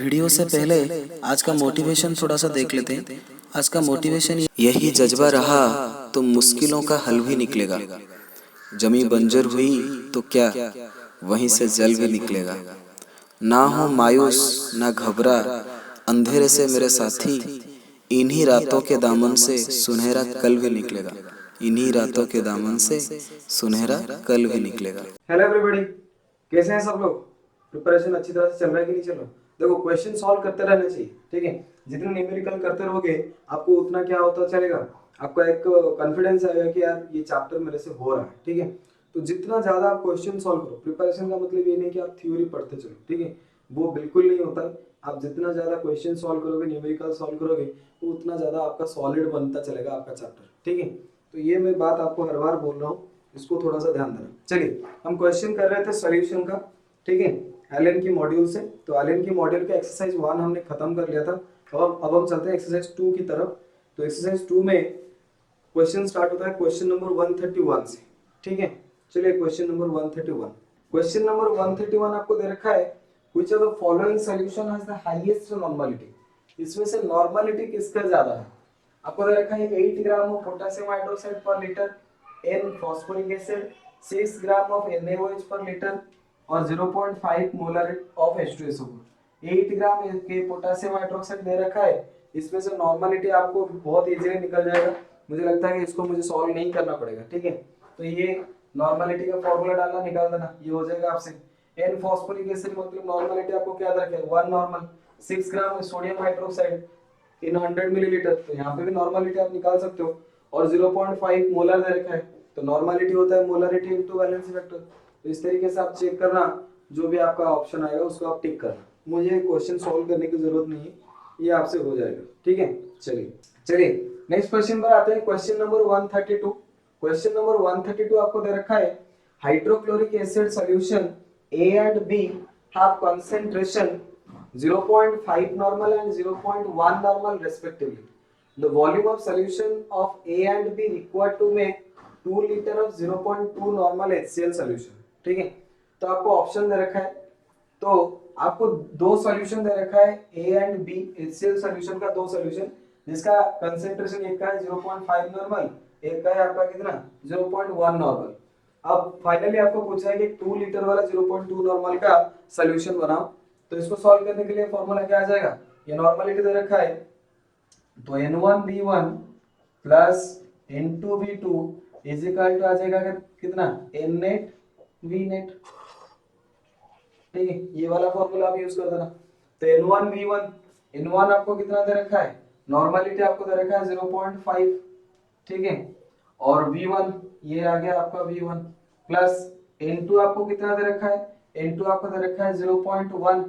Video से पहले आज का मोटिवेशन थोड़ा सा देख लेते हैं। आज का मोटिवेशन यही जज्बा रहा तो मुश्किलों का हल भी निकलेगा। जमी बंजर हुई तो क्या, वहीं से जल भी निकलेगा। ना हो मायूस ना घबरा, अंधेरे से मेरे साथी, इन्हीं रातों के दामन से सुनहरा कल भी निकलेगा। इन्हीं रातों के दामन से सुनहरा कल भी निकलेगा। हेलो एवरीबॉडी, कैसे हैं सब लोग? प्रिपरेशन अच्छी तरह से चल रहा है कि नहीं चल रहा? देखो, क्वेश्चन सॉल्व करते रहना चाहिए, ठीक है। जितने न्यूमेरिकल करते रहोगे आपको उतना क्या होता चलेगा, आपका एक कॉन्फिडेंस आएगा कि यार ये चैप्टर मेरे से हो रहा है, ठीक है। तो जितना ज्यादा आप क्वेश्चन सॉल्व करो, प्रिपरेशन का मतलब ये नहीं कि आप थ्योरी पढ़ते चलो, ठीक है, वो बिल्कुल नहीं होता। आप जितना ज्यादा क्वेश्चन सॉल्व करोगे, न्यूमेरिकल सॉल्व करोगे, तो उतना ज्यादा आपका सॉलिड बनता चलेगा आपका चैप्टर, ठीक है। तो ये मैं बात आपको हर बार बोल रहा हूँ, इसको थोड़ा सा ध्यान देना। चलिए, हम क्वेश्चन कर रहे थे सॉल्यूशन का, ठीक है, एलन की मॉड्यूल से। तो एलन की मॉड्यूल का एक्सरसाइज 1 हमने खत्म कर लिया था। अब हम चलते हैं एक्सरसाइज 2 की तरफ। तो एक्सरसाइज 2 में क्वेश्चन स्टार्ट होता है क्वेश्चन नंबर 131 से, ठीक है। चलिए, क्वेश्चन नंबर 131। क्वेश्चन नंबर 131 आपको दे रखा है, which of the following solution has the highest normality. इसमें से नॉर्मलिटी किसका ज्यादा है? आपको दे रखा है 8 ग्राम ऑफ पोटेशियम हाइड्रोक्साइड पर litre, n phosphoric acid, 6 gram of NaOH पर लीटर और 0.5 मोलर ऑफ H2SO। 8 ग्राम के पोटेशियम हाइड्रोक्साइड दे रखा है। इसमें से नॉर्मलिटी आपको बहुत इजीली निकल जाएगा। मुझे लगता है कि इसको मुझे सॉल्व नहीं करना पड़ेगा, ठीक है। तो ये नॉर्मलिटी का फॉर्मूला डालना, निकाल देना, ये हो जाएगा आपसे। n फॉस्फोरिक एसिड मतलब नॉर्मलिटी आपको क्या दे रखा है, 1 नॉर्मल। 6 ग्राम सोडियम हाइड्रोक्साइड इन 100 मिलीलीटर, तो यहाँ पे भी नॉर्मलिटी आप निकाल सकते हो। और 0.5 मोलर दे रखा है, तो नॉर्मलिटी होता है मोलरिटी इनटू वैलेंसी फैक्टर। तो इस तरीके से आप चेक करना, जो भी आपका ऑप्शन आएगा उसको आप टिक करना। मुझे क्वेश्चन सॉल्व करने की जरूरत नहीं है, ये आपसे हो जाएगा, ठीक है। चलिए चलिए नेक्स्ट क्वेश्चन पर आते हैं। Question number 132। क्वेश्चन नंबर 132 आपको दे रखा है, hydrochloric acid solution A and B have concentration 0.5 normal and 0.1 normal respectively. The volume of solution of A and B required to make 2 liter of 0.2 normal HCl solution, ठीक है। तो आपको option दे रखा है, तो आपको दो सॉल्यूशन दे रखा है A and B HCl solution का, दो सॉल्यूशन जिसका कंसेंट्रेशन एक का है 0.5 नॉर्मल, एक का है आपका कितना 0.1 नॉर्मल। अब फाइनली आपको पूछा है कि 2 लीटर वाला 0.2 नॉर्मल का सॉल्यूशन बनाओ। तो इसको सॉल्व करने के लिए फॉर्मूला क्या आ जाएगा, ये नॉर्मलिटी दे रखा है, तो N1V1 plus N2V2 is equal to आ जाएगा कितना, N नेट V नेट, ठीक है। ये वाला फॉर्मूला आप यूज कर देना। तो N1V1, N1 आपको कितना दे रखा है, नॉर्मलिटी आपको दे रखा है 0.5, ठीक है। और V1 ये आ गया आपका V1 प्लस N2 आपको कितना दे रखा है, N2 आपको दे रखा है 0.1,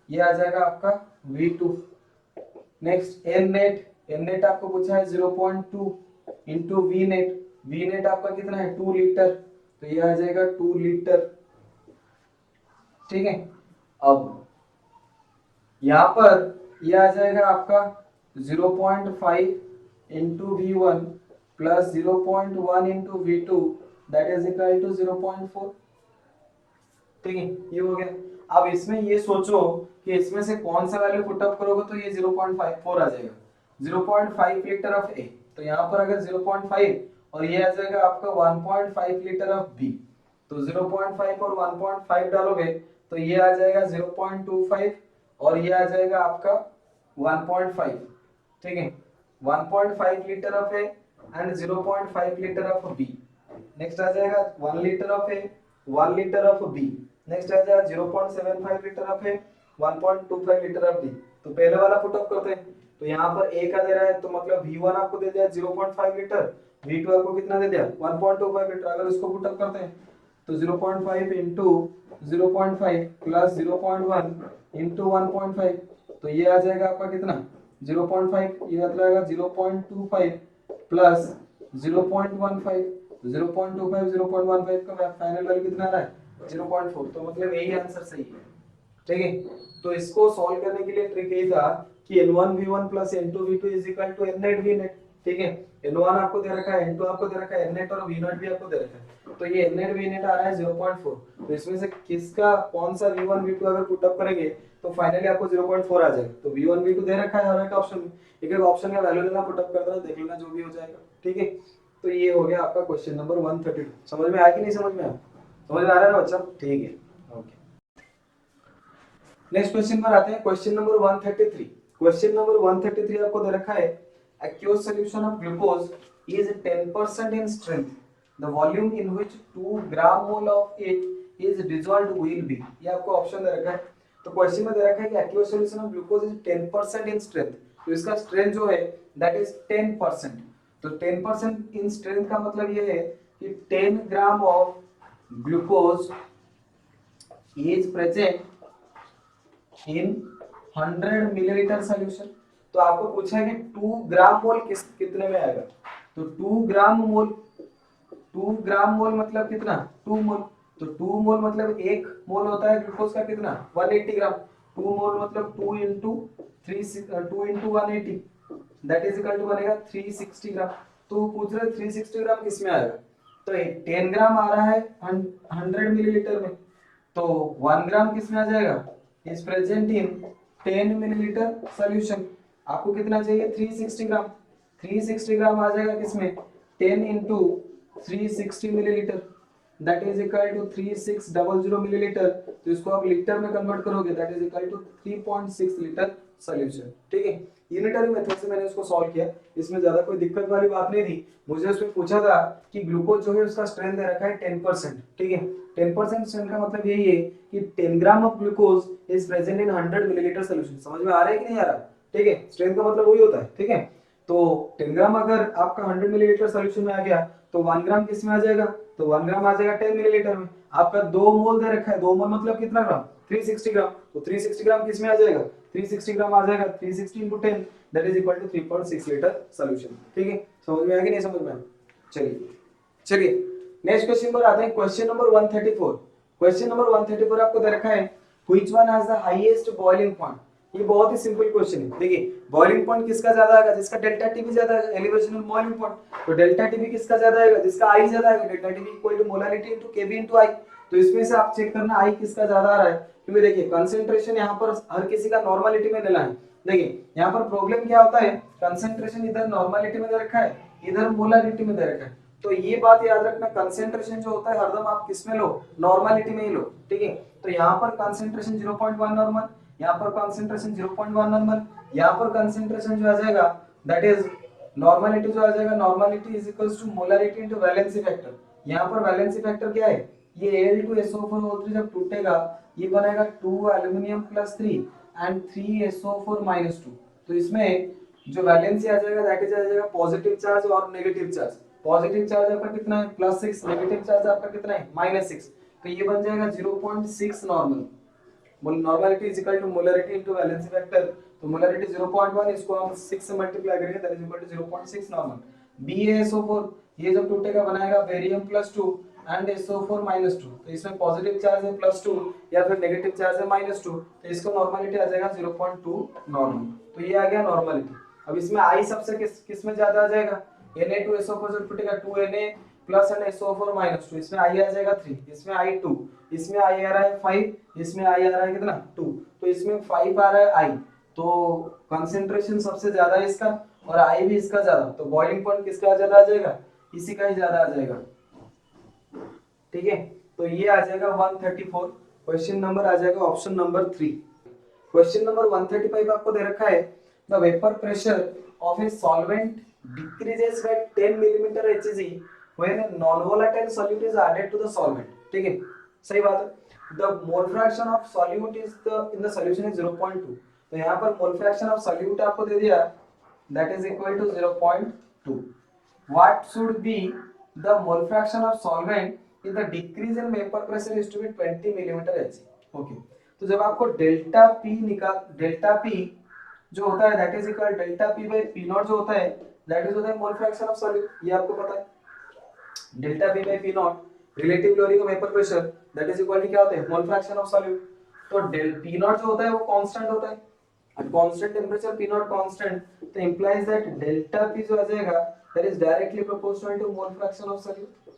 ये आ जाएगा आपका V2। नेक्स्ट N नेट आपको पूछा है 0.2 इंटू V नेट आपका कितना है 2 लीटर, तो ये आ जाएगा 2 लीटर, ठीक है। अब यहाँ पर ये आ जाएगा आपका 0.5 into V1 plus 0.1 into V2 that is equal to 0.4, ठीक है। ये हो गया। अब इसमें ये सोचो कि इसमें से कौन सा वैल्यू पुट अप करोगे तो ये 0.54 आ जाएगा, 0.5 लीटर ऑफ A। तो यहाँ पर अगर 0.5 और ये आ जाएगा आपका 1.5 लीटर ऑफ B, तो 0.5 और 1.5 डालोगे तो ये आ जाएगा 0.25 और ये आ जाएगा आपका 1.5, ठीक है। 1.5 litre of A and 0.5 litre of B। Next आ जाएगा 1 litre of A, 1 litre of B। Next आ जाएगा 0.75 litre of A, 1.25 litre of B। तो पहले वाला पुट अप करते हैं। तो यहाँ पर A का दे रहा है, तो मतलब V1 आपको दे दिया 0.5 लीटर, V2 आपको कितना दे दिया 1.25 लीटर। अगर इसको पुट अप करते हैं तो 0.5 इंटू 0.5 प्लस 0.1 इंटू 1.5, तो ये आ जाएगा आपका कितना 0.5, ये मतलब आएगा 0.25 प्लस 0.15, 0.25 0.15 का फाइनल वैल्यू कितना आ रहा है 0.4। तो मतलब यही आंसर सही है, ठीक है। तो इसको सॉल्व करने के लिए ट्रिक यही था कि N1V1 plus N2V2 is equal to N net V net, ठीक है। N1 आपको दे रखा है, N2 आपको दे रखा है, N8 और V0 भी आपको दे रखा है। तो ये N8 V8 आ रहा है 0.4। तो इसमें से किसका कौन सा V1 V2 अगर पुट अप करेंगे तो फाइनली आपको 0.4 आ जाएगा। तो V1 V2 दे रखा है हर एक ऑप्शन में, एक एक ऑप्शन का वैल्यू लेना, पुट अप कर देना, देख लेना जो भी हो जाएगा। ठीक है, तो ये हो गया आपका क्वेश्चन नंबर 132। समझ में आया कि नहीं समझ में आया? समझ में आ रहा है ना बच्चा? ठीक है, ओके। नेक्स्ट क्वेश्चन पर आते हैं, क्वेश्चन नंबर 133। क्वेश्चन नंबर 133 आपको दे रखा है aqueous solution of glucose is 10% in strength, the volume in which 2 gram mole of it is dissolved will be। ये आपको ऑप्शन दे रखा है। तो क्वेश्चन में दे रखा है कि aqueous solution of glucose is 10% in strength, तो इसका स्ट्रेंथ जो है दैट इज 10%। तो 10% इन स्ट्रेंथ का मतलब ये है कि 10 gram of glucose is present in 100 millilitre solution. तो आपको पूछा है कि 2 ग्राम मोल कितने में आएगा। तो 2 ग्राम मोल मतलब कितना, 2 मोल। तो 2 मोल मतलब 1 मोल होता है ग्लूकोज का कितना, 180 ग्राम। 2 मोल मतलब 2 into 180 that is equal to बनेगा 360 ग्राम। तो पूछ रहे 360 ग्राम किस में आएगा। तो 10 ग्राम आ रहा है 100 मिलीलीटर में, तो 1 ग्राम किस में आ जाएगा, is present in 10 millilitre solution. आपको कितना चाहिए, 360 ग्राम। 360 ग्राम आ जाएगा किसमें, 10 into 360 millilitre that is equal to 3600 millilitre. तो इसको आप लीटर में कन्वर्ट करोगे that is equal to 3.6 litre solution. ठीक है, यूनिटरी मेथड से मैंने इसको सॉल्व किया, इसमें ज्यादा कोई दिक्कत वाली बात नहीं थी। मुझे उसमें पूछा था कि ग्लूकोज जो है उसका स्ट्रेंथ दे रखा है 10%। ठीक है, 10% स्ट्रेंथ का मतलब यही है कि 10 gram of glucose is present in 100 millilitre solution. समझ में आ रहा है कि नहीं आ रहा? ठीक है, स्ट्रेंथ का मतलब वही होता है। ठीक है, तो 10 ग्राम अगर आपका 100 मिलीलीटर सॉल्यूशन में आ गया तो 1 ग्राम किस में आ जाएगा, तो 1 ग्राम आ जाएगा 10 मिलीलीटर में। आपका 2 मोल दे रखा है, 2 मोल मतलब कितना ग्राम, 360 ग्राम। तो 360 ग्राम किस में आ जाएगा, 360 ग्राम आ जाएगा 360 into 10 that is equal to 3.6 litre solution. ठीक है, समझ में आया कि नहीं समझ में आया? चलिए नेक्स्ट क्वेश्चन पर आते हैं, क्वेश्चन नंबर 134। क्वेश्चन नंबर 134 आपको दे रखा है which one has the highest boiling point. ये बहुत ही सिंपल क्वेश्चन है। देखिए बॉइलिंग पॉइंट किसका ज्यादा आएगा, जिसका डेल्टा टी भी ज्यादा है, एलिवेशन ऑफ बॉइलिंग पॉइंट। तो डेल्टा टी भी किसका ज्यादा आएगा, जिसका आई ज्यादा आएगा। Delta T equal to molarity into KB into i. तो इसमें से आप चेक करना आई किसका ज्यादा आ रहा है, क्योंकि देखिए कंसंट्रेशन यहाँ पर हर किसी का नॉर्मलिटी में लेना है। देखिए यहाँ पर प्रॉब्लम क्या होता है, कंसंट्रेशन इधर नॉर्मलिटी में दे रखा है, इधर मोलरिटी में दे रखा है। तो ये बात याद रखना, कंसंट्रेशन जो होता है हरदम आप किस में लो, नॉर्मलिटी में ही लो। ठीक है, तो यहाँ पर कंसंट्रेशन 0.1 नॉर्मल, यहाँ पर कंसंट्रेशन 0.1 नॉर्मल, यहाँ पर कंसंट्रेशन जो आ जाएगा दैट इज नॉर्मलिटी जो आ जाएगा, normality is equals to molarity into valency factor. यहाँ पर वैलेंसी फैक्टर क्या है, ये Al2SO4O3 जब टूटेगा ये बनेगा 2 aluminium plus 3 and 3SO4 minus 2। तो इसमें जो वैलेंसी आ जाएगा दैट इज आ जाएगा पॉजिटिव चार्ज और नेगेटिव चार्ज। पॉजिटिव चार्ज आपका कितना है, +6, नेगेटिव चार्ज आपका कितना है, -6। तो ये बन जाएगा 0.6 normal. Normality is equal to molarity into valency factor. तो मोलरिटी 0.1, इसको हम 6 से मल्टीप्लाई करेंगे that is equal to 0.6 normal. BaSO4 ये जब टूटेगा बनाएगा बेरियम +2 एंड SO4 -2। तो इसमें पॉजिटिव चार्ज है +2 या फिर नेगेटिव चार्ज है -2, तो इसको नॉर्मलिटी आ जाएगा 0.2 नॉर्मल। तो ये आ गया नॉर्मलिटी। अब इसमें आई सबसे किस में ज्यादा आ जाएगा, Na2SO4 जब टूटेगा 2Na प्लस एंड SO4 -2, इसमें आई आ जाएगा 3, इसमें आई 2, इसमें आई आ रहा है 5, इसमें आई आ रहा है कितना 2। तो इसमें 5 आ रहा है आई, तो कंसंट्रेशन सबसे ज्यादा है इसका और आई भी इसका ज्यादा। तो बॉइलिंग पॉइंट किसका ज्यादा आ जाएगा, इसी का ही ज्यादा आ जाएगा। ठीक है, तो ये आ जाएगा 134। क्वेश्चन नंबर आ जाएगा ऑप्शन नंबर 3। क्वेश्चन नंबर 135 आपको दे रखा है the vapour pressure of a solvent decreases by 10 millimetre Hg when a non-volatile solute is added to the solvent। ठीक है, सही बात है। The mole fraction of solute is the in the solution is 0.2। तो यहाँ पर मोल फ्रैक्शन ऑफ सॉल्यूट आपको दे दिया that is equal to 0.2। What should be the mole fraction of solvent if the decrease in vapor pressure is to be 20 millimeter Hg। Okay, तो जब आपको delta P जो होता है that is equal delta P by P0 जो होता है that is होता है मोल फ्रैक्शन ऑफ सॉल्यूट। ये आपको पता है delta P by P0 relative lowering of vapour pressure that is equal to क्या होता है, मोल फ्रैक्शन ऑफ सॉल्यूट। तो डेल P0 जो होता है वो कांस्टेंट होता है, कांस्टेंट टेंपरेचर P0 कांस्टेंट, तो इंप्लाइज दैट डेल्टा P जो आ जाएगा that is directly proportional to mole fraction of solute.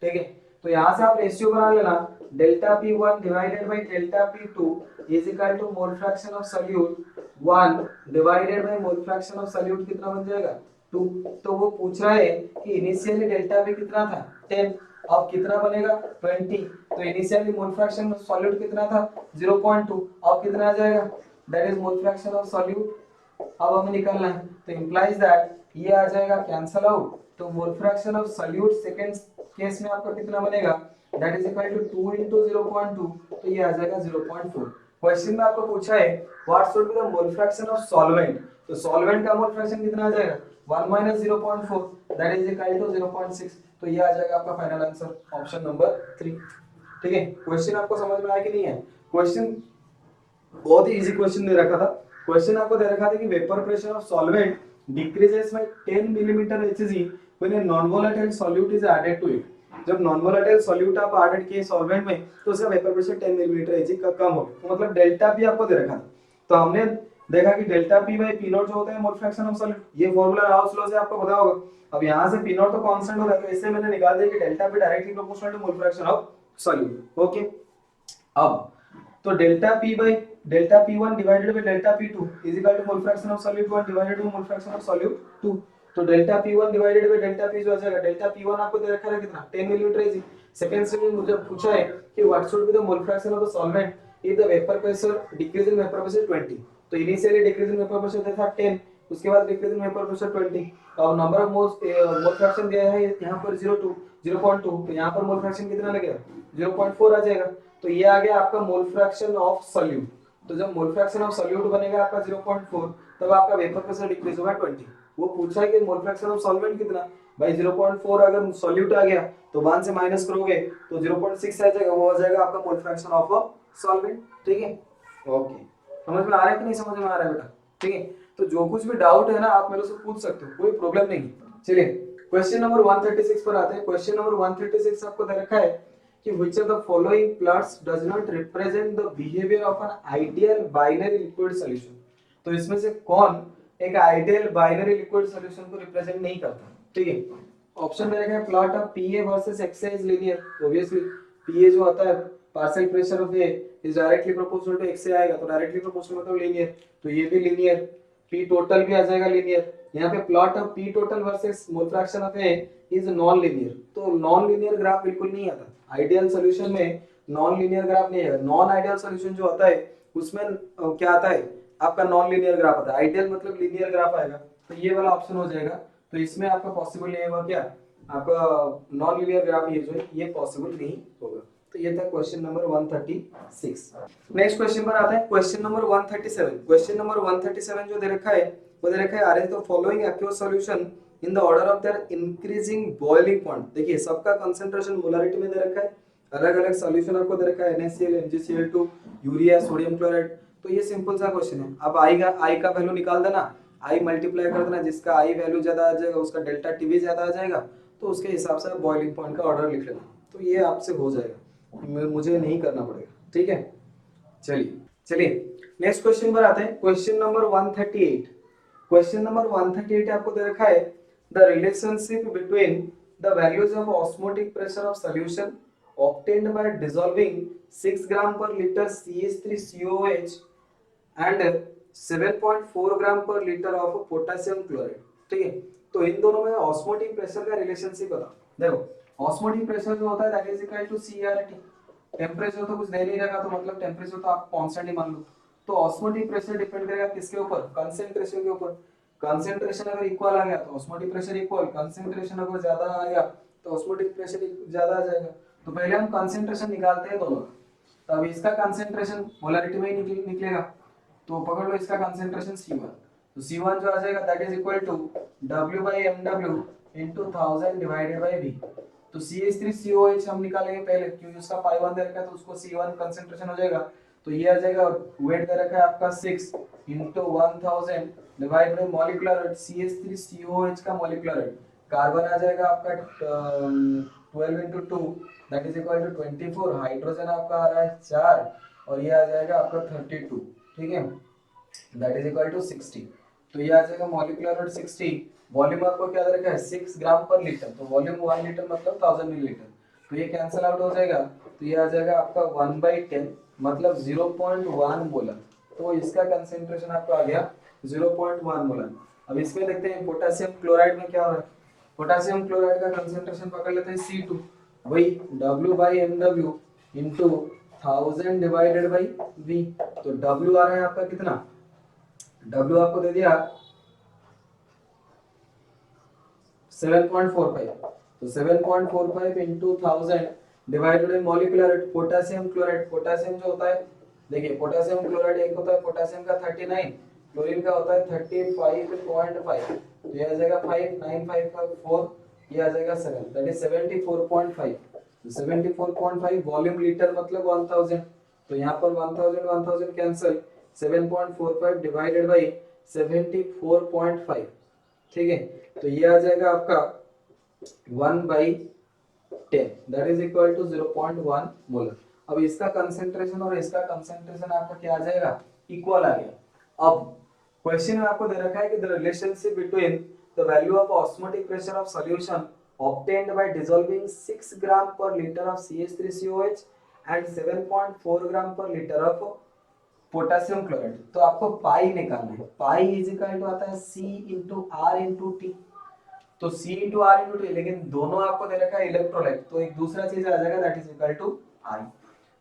ठीक है, तो यहाँ से आप रेशियो बना लेना, delta P1 divided by delta P2 is equal to mole fraction of solute 1 divided by mole fraction of solute कितना बन जाएगा 2। तो वो पूछ रहा है कि इनिशियली डेल्टा P कितना था 10, अब कितना बनेगा 20। तो initially mole fraction of solute कितना था 0.2, अब कितना आ जाएगा, that is mole fraction of solute. अब हमें निकालना है, तो इंप्लाइज दैट ये आ जाएगा कैंसल आउट, तो mole fraction of solute second case में आपका कितना बनेगा, that is equal to 2 into 0.2, तो ये आ जाएगा 0.4। क्वेश्चन में आपको पूछा है what should be the mole fraction of solvent, तो सॉल्वेंट का मोल फ्रैक्शन कितना आ जाएगा 1 minus 0.4, that is equal to 0.6, तो ये आ जाएगा आपका फाइनल आंसर ऑप्शन नंबर 3। ठीक है, क्वेश्चन आपको समझ में आया कि नहीं है? क्वेश्चन बहुत ही इजी क्वेश्चन दे रखा था। क्वेश्चन आपको दे रखा था कि vapour pressure of solvent decreases by 10 millimetre Hg when a non volatile solute is added to it. जब नॉन वोलेटाइल सॉल्यूट आप ऐड किए सॉल्वेंट में तो उसका वेपर प्रेशर 10 मिलीमीटर Hg का कम हो गया, तो मतलब डेल्टा पी आपको दे रखा था। तो हमने देखा कि delta P by P not जो होता है मोल फ्रैक्शन ऑफ सॉल्यूट, ये फार्मूला राउस लॉ से आपको पता होगा। अब यहाँ से पी नॉट तो कांस्टेंट होगा, तो इससे मैंने निकाल दिया कि delta P directly proportional to mole fraction of solute. Okay, अब तो delta P by delta P1 divided by delta P2 is equal to mole fraction of solute 1 divided by mole fraction of solute 2। तो delta P1 divided by delta P जो आ जाएगा, delta P1 आपको दे रखा है कितना 10 मिलीमीटर Hg। सेकंड से मुझे पूछा है कि what should be the mole fraction of the solvent if the vapour pressure decrease in vapour pressure 20। तो initially decrease in vapour pressure था 10, उसके बाद डिक्रीज इन वेपर प्रेशर 20। अब number of moles mole fraction दिया है यहां पर 0.2, तो यहां पर मोल फ्रैक्शन कितना लगेगा 0.4 आ जाएगा। तो ये आ गया आपका मोल फ्रैक्शन ऑफ सॉल्यूट। तो जब मोल फ्रैक्शन ऑफ सॉल्यूट बनेगा आपका 0.4, तब आपका वेपर प्रेशर डिक्रीज होगा 20। वो पूछा है कि मोल फ्रैक्शन ऑफ सॉल्वेंट कितना, भाई 0.4 अगर सॉल्यूट आ गया तो 1 से माइनस करोगे तो 0.6 आ जाएगा, वो आ जाएगा आपका मोल फ्रैक्शन ऑफ सॉल्वेंट। ठीक है, ओके, समझ में आ रहा है कि नहीं समझ में आ रहा है बेटा? ठीक है, तो जो कुछ भी डाउट है ना आप मेरे से पूछ सकते हो, कोई प्रॉब्लम नहीं। चलिए क्वेश्चन नंबर 136 पर आते हैं। क्वेश्चन नंबर 136 आपको दे रखा है कि which of the following plots does not represent the behavior of an ideal binary liquid solution। तो इसमें से कौन एक आइडियल बाइनरी लिक्विड सॉल्यूशन को रिप्रेजेंट नहीं करता? ठीक है, ऑप्शन दे रखा है plot of PA versus XA is linear. Obviously PA जो होता है partial pressure of A is directly proportional to XA आएगा, तो डायरेक्टली प्रोपोर्शनल मतलब लीनियर, तो ये भी लीनियर। पी टोटल भी आ जाएगा लीनियर। यहाँ पे plot of P total versus mole fraction of A is non linear, तो नॉन लीनियर ग्राफ बिल्कुल नहीं आता। आइडियल सॉल्यूशन में नॉन लीनियर ग्राफ नहीं आएगा। नॉन आइडियल सॉल्यूशन जो होता है उसमें क्या आता है आपका नॉन लीनियर ग्राफ आता है। आइडियल मतलब लीनियर ग्राफ आएगा, तो ये वाला ऑप्शन हो जाएगा। तो इसमें आपका पॉसिबल नहीं होगा क्या, आपका नॉन लीनियर ग्राफ ये जो है ये पॉसिबल नहीं होगा। तो ये था क्वेश्चन नंबर 136। नेक्स्ट क्वेश्चन पर आते हैं, क्वेश्चन नंबर 137। क्वेश्चन नंबर 137 जो दे रखा है वो दे रखा है arrange the following aqueous solution in the order of their increasing boiling point. देखिए सबका कंसंट्रेशन मोलारिटी में दे रखा है, अलग अलग सॉल्यूशन आपको दे रखा है NaCl, MgCl2, urea, sodium chloride. तो ये सिंपल सा क्वेश्चन है। अब आई का वैल्यू निकाल देना, आई मल्टीप्लाई कर देना, जिसका आई वैल्यू ज्यादा आ जाएगा उसका डेल्टा टी भी ज्यादा आ जाएगा, तो उसके हिसाब से बॉइलिंग पॉइंट का ऑर्डर लिख लेना। तो ये आपसे हो जाएगा, मुझे नहीं करना पड़ेगा। ठीक है, चलिए नेक्स्ट क्वेश्चन पर आते हैं। Question number 138। क्वेश्चन नंबर 138 आपको दे रखा है the relationship between the values of osmotic pressure of solution obtained by dissolving 6 gram per liter CH3COOH and 7.4 gram per liter of potassium chloride। ठीक है, तो इन दोनों में ऑस्मोटिक प्रेशर का रिलेशनशिप बताओ। देखो ऑस्मोटिक प्रेशर जो होता है that is equal to CRT। Temperature तो कुछ दे नहीं रखा, तो मतलब टेम्परेचर तो आप कांस्टेंट ही मान लो। तो ऑस्मोटिक प्रेशर डिपेंड करेगा किसके ऊपर, कंसंट्रेशन के ऊपर। कंसंट्रेशन अगर इक्वल आ गया तो ऑस्मोटिक प्रेशर इक्वल, कंसंट्रेशन अगर ज्यादा आ गया तो ऑस्मोटिक प्रेशर ज्यादा आ जाएगा। तो पहले हम कंसंट्रेशन निकालते हैं दोनों। तो अब इसका कंसंट्रेशन मोलारिटी में ही निकलेगा, तो पकड़ लो इसका कंसंट्रेशन C1। तो C1 जो आ जाएगा that is equal to W/mW into 1000 divided by V। तो CH3COH हम निकालेंगे पहले, क्योंकि उसका पाई 1 दे रखा है तो उसको C1 कंसंट्रेशन हो जाएगा। तो ये आ जाएगा, वेट दे रखा है आपका 6 into 1000 divide by molecular weight CH3COH का मॉलिक्यूलर वेट। कार्बन आ जाएगा आपका 12 into 2 that is equal to 24। Hydrogen आपका आ रहा है 4 और ये आ जाएगा आपका 32। ठीक है, दैट इज इक्वल टू 60। तो ये आ जाएगा मॉलिक्यूलर वेट 60 वॉल्यूम आपको क्या दे रखा है 6 ग्राम पर लीटर, तो वॉल्यूम 1 लीटर मतलब 1000 मिलीलीटर, तो ये कैंसिल आउट हो जाएगा, तो ये आ जाएगा आपका 1/10 मतलब 0.1 मोलर। तो इसका कंसेंट्रेशन आपको आ गया 0.1 मोलर। अब इसमें देखते हैं पोटेशियम क्लोराइड में क्या हो रहा है। पोटेशियम क्लोराइड का कंसेंट्रेशन पकड़ लेते हैं C2, वही W/mW into 1000 divided by V। तो W आ रहा है आपका कितना, W आपको दे दिया 7.45, तो 7.45 into 1000 divided by molecular weight potassium chloride. Potassium जो होता है, देखिए पोटेशियम क्लोराइड एक होता है पोटेशियम का 39, क्लोरीन का होता है 35.5, तो ये आ जाएगा 5 9 5 का 4, ये आ जाएगा 7, दैट इज 74.5। तो 74.5 वॉल्यूम लीटर मतलब 1000, तो यहाँ पर 1000 1000 कैंसिल, 7.45 डिवाइडेड बाई 74.5, ठीक है, तो ये आ जाएगा आपका 1/10 that is equal to 0.1 molar. अब इसका कंसेंट्रेशन और इसका कंसेंट्रेशन आपका क्या आ जाएगा, इक्वल आ गया। अब क्वेश्चन में आपको दे रखा है कि the relationship between the value of osmotic pressure of solution obtained by dissolving 6 gram per liter of CH3COH and 7.4 gram per liter of potassium chloride. तो आपको पाई निकालना है, पाई इज इक्वल टू आता है C into R into T, तो C into R into T, लेकिन दोनों आपको दे रखा है इलेक्ट्रोलाइट, तो एक दूसरा चीज आ जाएगा that is equal to I।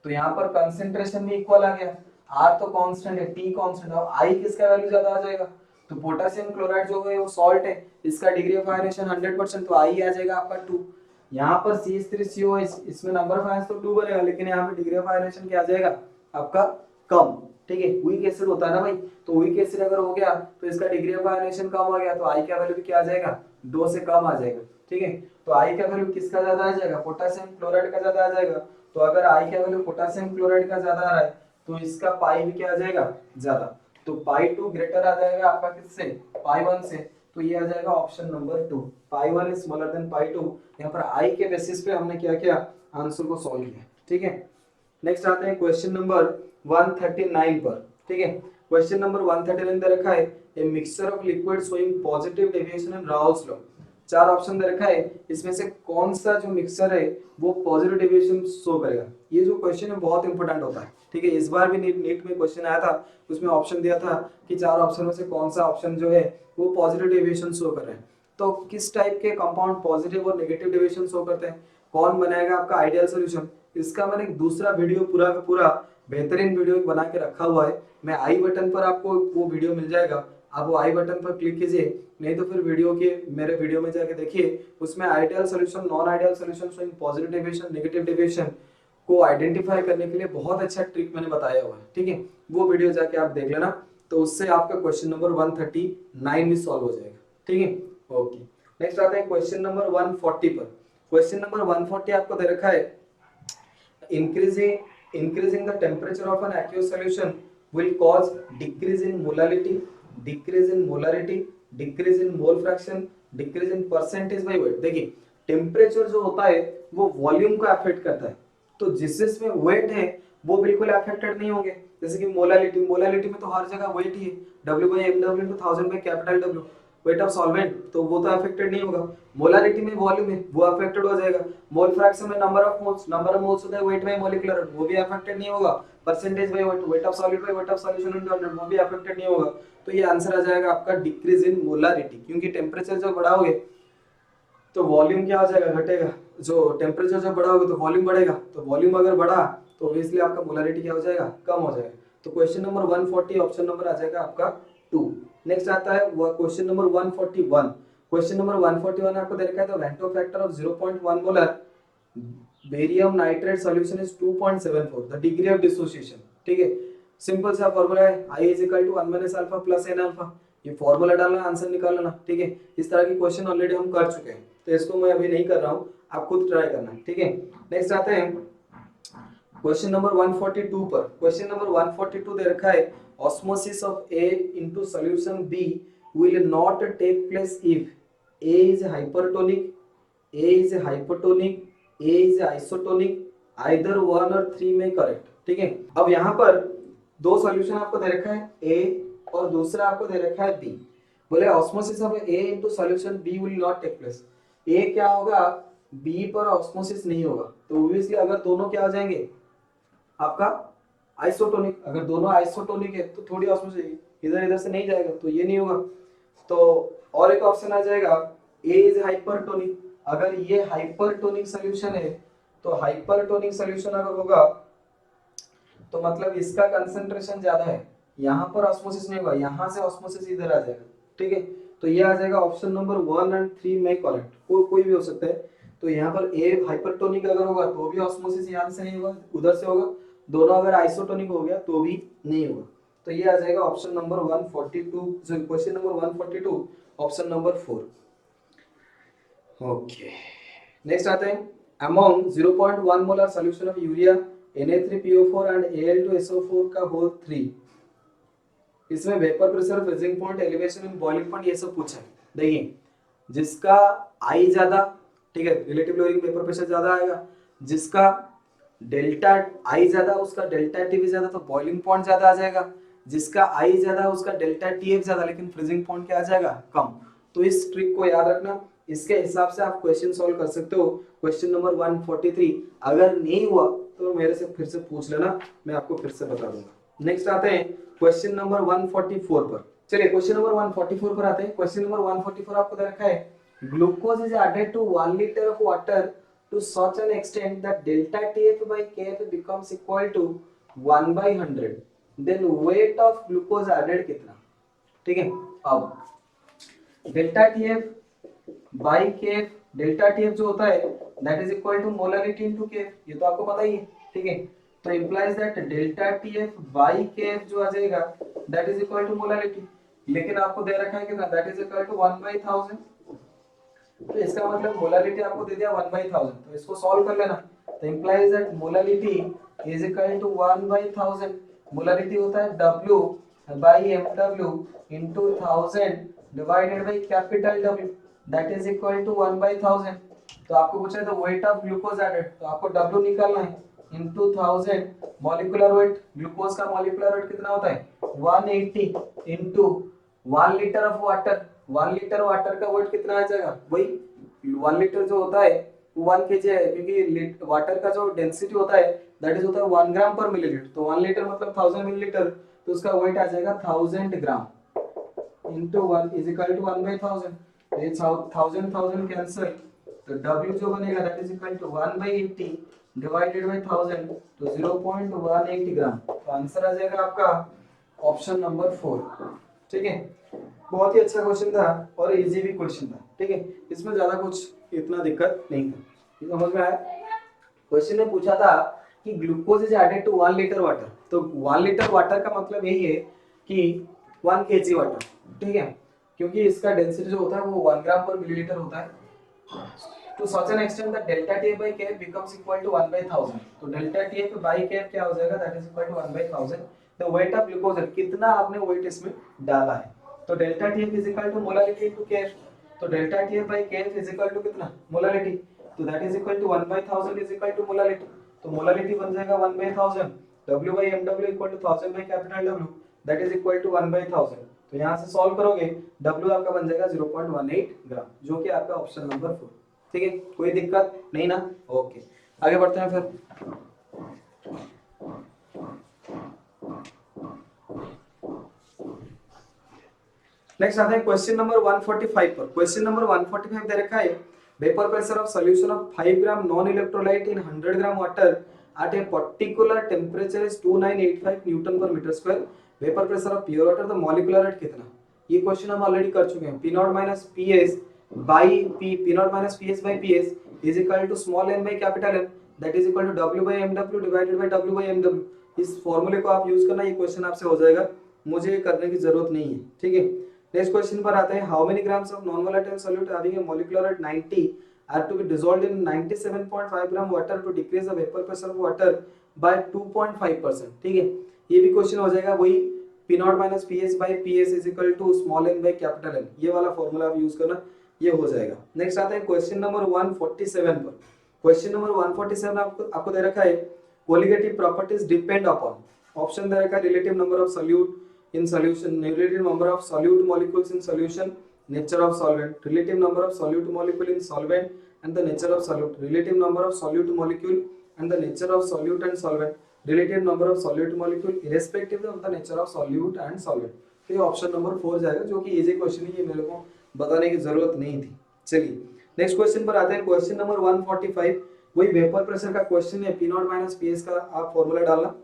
तो यहाँ पर कंसेंट्रेशन भी इक्वल आ गया, R तो कांस्टेंट है, T कांस्टेंट है, I किसका वैल्यू ज्यादा आ जाएगा, तो पोटेशियम क्लोराइड जो है वो सॉल्ट है, इसका डिग्री ऑफ आयनेशन 100%, तो I आ जाएगा आपका 2। यहाँ पर CH3COH इसमें नंबर ऑफ आयंस तो 2 बनेगा, लेकिन यहाँ पे डिग्री ऑफ आयनेशन क्या आ जाएगा आपका कम, ठीक है, वीक एसिड होता है ना भाई, तो वीक एसिड अगर हो गया तो इसका डिग्री ऑफ आयनेशन कम हो गया, तो आई का वैल्यू भी क्या आ जाएगा 2 से कम आ जाएगा, ठीक है, तो आई का वैल्यू किसका ज्यादा आ जाएगा, पोटेशियम क्लोराइड का ज्यादा आ जाएगा। तो अगर आई का वैल्यू पोटेशियम क्लोराइड का ज्यादा आ रहा है तो इसका पाई भी क्या आ जाएगा ज्यादा, तो पाई 2 ग्रेटर आ जाएगा आपका किससे, पाई 1 से, तो ये आ जाएगा option number 2, pi 1 is smaller than pi 2। यहाँ पर आई के बेसिस पे हमने क्या किया, आंसर को सॉल्व किया, ठीक है। नेक्स्ट आते हैं क्वेश्चन नंबर 139 पर, ठीक है। क्वेश्चन नंबर 139 दे रखा है a mixture of liquid showing positive deviation in Raoult's law. चार ऑप्शन दे रखा है, इसमें से कौन सा जो मिक्सचर है वो पॉजिटिव डेविएशन शो करेगा। ये जो क्वेश्चन है बहुत इंपॉर्टेंट होता है, ठीक है, इस बार भी नीट में क्वेश्चन आया था, उसमें ऑप्शन दिया था कि चार ऑप्शन में से कौन सा ऑप्शन जो है वो पॉजिटिव डेविएशन शो कर रहा है। तो किस टाइप के कंपाउंड पॉजिटिव और नेगेटिव डेविएशन शो करते हैं, कौन बनाएगा आपका आइडियल सॉल्यूशन, इसका मैंने एक दूसरा वीडियो पूरा का पूरा बेहतरीन वीडियो बना के रखा हुआ है, मैं आई बटन पर आपको वो वीडियो मिल जाएगा, आप वो आई बटन पर क्लिक कीजिए, नहीं तो फिर वीडियो के मेरे वीडियो में जाके देखिए, उसमें ideal solution non ideal solution showing positive deviation negative deviation को आइडेंटिफाई करने के लिए बहुत अच्छा ट्रिक मैंने बताया हुआ है, ठीक है, वो वीडियो जाके आप देख लेना, तो उससे आपका क्वेश्चन नंबर 139 भी सॉल्व हो जाएगा, ठीक है, ओके। नेक्स्ट आते हैं क्वेश्चन नंबर 140 पर। क्वेश्चन नंबर 140 आपको दे रखा है increasing the temperature of an aqueous solution will cause decrease in molality, decrease in molarity, decrease in mole fraction, decrease in percentage by weight। देखिए टेम्परेचर जो होता है वो वॉल्यूम को अफेक्ट करता है, तो जिसमें वेट है वो बिल्कुल अफेक्टेड नहीं होंगे, जैसे कि मोलालिटी, मोलालिटी में तो हर जगह वेट ही है, W/mW into 1000 by capital W, weight of solvent, तो वो तो अफेक्टेड नहीं होगा। मोलारिटी में वॉल्यूम है वो अफेक्टेड हो जाएगा। मोल फ्रैक्शन में नंबर ऑफ मोल्स होता है, वेट बाय मॉलिक्यूलर वो भी अफेक्टेड नहीं होगा। Percentage by weight, weight of solid by weight of solution into 100 वो भी अफेक्टेड नहीं होगा। तो ये आंसर आ जाएगा आपका डिक्रीज इन मोलारिटी, क्योंकि टेम्परेचर जब बढ़ाओगे तो वॉल्यूम क्या हो जाएगा, घटेगा, जो टेम्परेचर जब बढ़ाओगे तो वॉल्यूम बढ़ेगा, तो वॉल्यूम अगर बढ़ा तो ऑब्वियसली आपका मोलारिटी क्या हो जाएगा, कम हो जाएगा। तो क्वेश्चन नंबर 140 ऑप्शन नंबर आ जाएगा आपका 2। नेक्स्ट आता है वो क्वेश्चन नंबर 141। क्वेश्चन नंबर 141 आपको दे रखा है, the Vento factor of 0.1 molar barium nitrate solution is 2.74, the degree of dissociation, ठीक है, सिंपल सा फॉर्मूला है I = 1 - alpha plus n alpha, ये फॉर्मूला डालना आंसर निकालना, ठीक है। इस तरह की क्वेश्चन ऑलरेडी हम कर चुके हैं, तो इसको मैं अभी नहीं कर रहा हूं, आप खुद ट्राई करना, ठीक है। नेक्स्ट आते हैं क्वेश्चन नंबर 142 पर। क्वेश्चन नंबर 142 दे रखा है, osmosis of A into solution B will not take place if A is hypertonic, A is hypotonic, A is isotonic, either one or three में करेक्ट, ठीक है। अब यहाँ पर दो सॉल्यूशन आपको दे रखा है A और दूसरा आपको दे रखा है B, बोले osmosis of A into solution B will not take place. A क्या होगा, बी पर ऑस्मोसिस नहीं होगा, तो ऑब्वियसली अगर दोनों क्या हो जाएंगे आपका आइसोटोनिक, अगर दोनों आइसोटोनिक है तो थोड़ी ऑस्मोसिस इधर इधर से नहीं जाएगा, तो ये नहीं होगा। तो और एक ऑप्शन आ जाएगा ए इज हाइपरटोनिक। अगर ये हाइपरटोनिक सॉल्यूशन है तो हाइपरटोनिक सॉल्यूशन अगर होगा तो मतलब इसका कंसंट्रेशन ज्यादा है, यहाँ पर ऑस्मोसिस नहीं होगा, यहाँ से ऑस्मोसिस इधर आ जाएगा, ठीक है। तो ये आ जाएगा ऑप्शन नंबर 1 और 3 में करेक्ट, कोई भी हो सकता है। तो यहाँ पर ए हाइपरटोनिक अगर होगा तो भी ऑस्मोसिस यहाँ से नहीं होगा, उधर से होगा। दोनों अगर आइसोटोनिक हो गया तो भी नहीं होगा। तो ये आ जाएगा option number 142, question number 142, option number 4। Okay, next आते हैं। Among 0.1 molar solution of urea Na3PO4 and Al2SO4 का होल 3, इसमें vapour pressure, freezing point, elevation and boiling point ये सब पूछा है। देखिए जिसका आई ज्यादा, ठीक है, रिलेटिव लोअरिंग वेपर प्रेशर ज्यादा आएगा, जिसका डेल्टा आई ज्यादा उसका डेल्टा टी भी ज्यादा, तो बॉइलिंग पॉइंट ज्यादा आ जाएगा। जिसका आई ज्यादा उसका डेल्टा टीएफ ज्यादा, लेकिन फ्रीजिंग पॉइंट क्या आ जाएगा, कम। तो इस ट्रिक को याद रखना, इसके हिसाब से आप क्वेश्चन सॉल्व कर सकते हो। क्वेश्चन नंबर 143 अगर नहीं हुआ तो मेरे से फिर से पूछ लेना, मैं आपको फिर से बता दूंगा। नेक्स्ट आते हैं क्वेश्चन नंबर 144 पर। चलिए क्वेश्चन नंबर 144 पर आते हैं। क्वेश्चन नंबर 144 आपको दे रखा है, glucose is added to 1 litre of water to such an extent that delta TF by KF becomes equal to 1 by 100, then weight of glucose added कितना, ठीक है। अब delta TF by KF, delta TF जो होता है that is equal to molarity into KF, ये तो आपको पता ही है, ठीक है। तो implies that delta TF by KF जो आ जाएगा that is equal to molarity, लेकिन आपको दे रखा है कितना, that is equal to 1 by 1000, तो इसका मतलब मोलारिटी आपको दे दिया 1 by 1000, तो इसको सॉल्व कर लेना। तो implies that molarity is equal to 1 by 1000, molarity होता है W by MW into 1000 divided by capital W, that is equal to 1 by 1000। तो आपको पूछा है the weight of glucose added, तो आपको W निकालना है into 1000 मॉलिक्यूलर वेट, ग्लूकोज का मॉलिक्यूलर वेट कितना होता है 180 into 1 litre of water, 1 litre water का वेट कितना आ जाएगा, वही 1 लीटर जो होता है वो 1 kg है, क्योंकि वाटर का जो डेंसिटी होता है दैट इज होता है 1 ग्राम पर मिलीलीटर, तो 1 लीटर मतलब 1000 मिलीलीटर, तो उसका वेट आ जाएगा 1000 ग्राम into 1 is equal to 1 by 1000, तो ये 1000 कैंसिल, तो W जो बनेगा that is equal to 1 by 80 divided by 1000, तो 0.180 ग्राम। तो आंसर आ जाएगा आपका ऑप्शन नंबर 4, ठीक है। बहुत ही अच्छा क्वेश्चन था और इजी भी क्वेश्चन था, ठीक है, इसमें ज्यादा कुछ इतना दिक्कत नहीं था, समझ में आया। क्वेश्चन ने पूछा था कि glucose is added to 1 litre water, तो 1 लीटर वाटर का मतलब यही है कि 1 kg वाटर, ठीक है, क्योंकि इसका डेंसिटी जो होता है वो 1 ग्राम पर मिलीलीटर होता है। To such an extent that delta TF by KF becomes equal to 1 by 1000, तो डेल्टा टीएफ बाय केएफ क्या हो जाएगा, that is equal to 1 by 1000। The weight of glucose, कितना आपने वेट इसमें डाला है, तो delta Tf is equal to molarity into Kf, तो delta TF by Kf is equal to कितना, मोलारिटी, तो that is equal to 1 by 1000 is equal to molarity, तो मोलारिटी बन जाएगा 1 by 1000, W by MW equal to 1000 by capital W, that is equal to 1 by 1000। तो यहां से solve करोगे W आपका बन जाएगा 0.18 ग्राम, जो कि आपका ऑप्शन नंबर 4, ठीक है, कोई दिक्कत नहीं ना। ओके, आगे बढ़ते हैं फिर। नेक्स्ट आता है क्वेश्चन नंबर 145 पर। क्वेश्चन नंबर 145 दे रखा है, vapour pressure of solution of 5 gram non electrolyte in 100 gram water at a particular temperature is 2985 newton per metre square, vapour pressure of pure water, the molecular rate कितना। ये question हम already कर चुके हैं। P not minus P S by P, P not minus P S by P S is equal to small n by capital N, that is equal to W by MW divided by W by MW। इस फॉर्मूले को आप use करना, ये question आपसे हो जाएगा, मुझे करने की जरूरत नहीं है, ठीक है। नेक्स्ट क्वेश्चन पर आते हैं, how many grams of non volatile solute having a molecular rate 90 are to be dissolved in 97.5 gram water to decrease the vapor pressure of water by 2.5%, ठीक है। ये भी क्वेश्चन हो जाएगा वही, P not minus P S by P S is equal to small n by capital N, ये वाला formula आप यूज करना, ये हो जाएगा। नेक्स्ट आता है क्वेश्चन नंबर 147 पर। क्वेश्चन नंबर 147 आपको दे रखा है, colligative properties depend upon, option दे रखा है relative number of solute, in solution, relative number of solute molecules in solution, nature of solvent, relative number of solute molecule in solvent and the nature of solute, relative number of solute molecule and the nature of solute and solvent, relative number of solute molecule irrespective of the nature of solute and solvent। तो ये option number 4 जाएगा, जो कि easy question है, ये मेरे को बताने की जरूरत नहीं थी। चलिए नेक्स्ट क्वेश्चन पर आते हैं, क्वेश्चन नंबर 145। वही वेपर प्रेशर का क्वेश्चन है, P0 माइनस PS का आप फॉर्मूला डालना।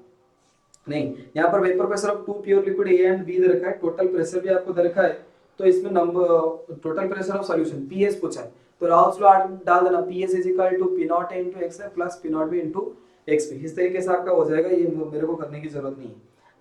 नहीं, यहाँ पर vapour pressure of 2 pure liquid A and B दे रखा है, टोटल प्रेशर भी आपको दे रखा है, तो इसमें number total pressure of solution PS पूछा है, तो राउल्स लॉ डाल देना, PS is equal to P0 into x plus P0 भी इनटू x भी। इस तरीके से आपका हो जाएगा, ये मेरे को करने की जरूरत नहीं है।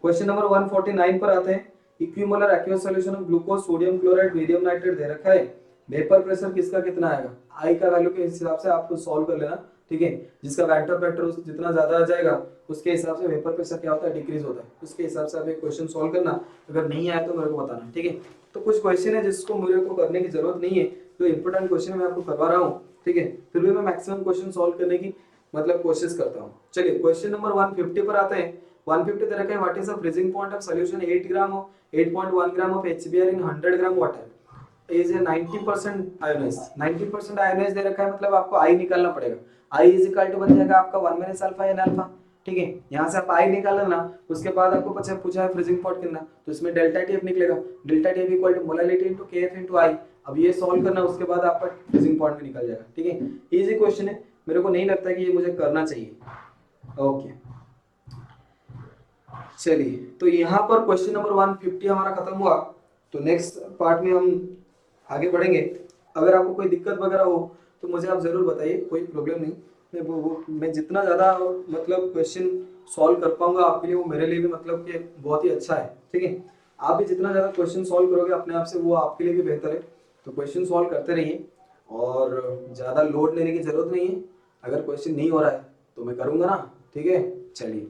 क्वेश्चन नंबर 149 पर आते हैं, equimolar aqueous solution of glucose, sodium chloride, barium nitrate दे रखा है, वेपर प्रेशर किसका कितना आएगा, I का वैल्यू के हिसाब से आपको सॉल्व कर लेना, ठीक है। जिसका वेक्टर फैक्टर जितना ज्यादा आ जाएगा उसके हिसाब से वेपर प्रेशर क्या होता है, डिक्रीज होता है, उसके हिसाब से आप एक क्वेश्चन सॉल्व करना, अगर नहीं आया तो मेरे को बताना, ठीक है। तो कुछ क्वेश्चन है जिसको मेरे को करने की जरूरत नहीं है, जो इंपॉर्टेंट क्वेश्चन मैं आपको करवा रहा हूँ, ठीक है, फिर भी मैं मैक्सिमम क्वेश्चन सॉल्व करने की मतलब कोशिश करता हूँ। चलिए क्वेश्चन नंबर 150 पर आते हैं। 150 दे रखा है, what is the freezing point of solution 8 gram of 8.1 gram of HBr in 100 gram water is 90% ionise. 90% ionise दे रखा है, मतलब आपको I निकालना पड़ेगा। I इज इक्वल टू बन जाएगा आपका 1 माइनस अल्फा एन अल्फा, ठीक है। यहाँ से आप I निकाल लेना, उसके बाद आपको पूछा है फ्रीजिंग पॉइंट कितना, तो इसमें डेल्टा टी निकलेगा, delta T equal to molality into KF into I। अब ये सॉल्व करना, उसके बाद आपका फ्रीजिंग पॉइंट भी निकल जाएगा, ठीक है। इजी क्वेश्चन है, मेरे को नहीं लगता कि ये मुझे करना चाहिए। ओके चलिए, तो यहाँ पर क्वेश्चन नंबर 150 हमारा खत्म हुआ, तो नेक्स्ट पार्ट में हम आगे बढ़ेंगे। अगर आपको कोई दिक्कत वगैरह हो तो मुझे आप जरूर बताइए, कोई प्रॉब्लम नहीं। मैं जितना ज़्यादा मतलब क्वेश्चन सॉल्व कर पाऊंगा आपके लिए, वो मेरे लिए भी मतलब कि बहुत ही अच्छा है, ठीक है। आप भी जितना ज़्यादा क्वेश्चन सॉल्व करोगे अपने आप से, वो आपके लिए भी बेहतर है। तो क्वेश्चन सॉल्व करते रहिए और ज़्यादा लोड लेने की ज़रूरत नहीं है। अगर क्वेश्चन नहीं हो रहा है तो मैं करूँगा ना, ठीक है। चलिए।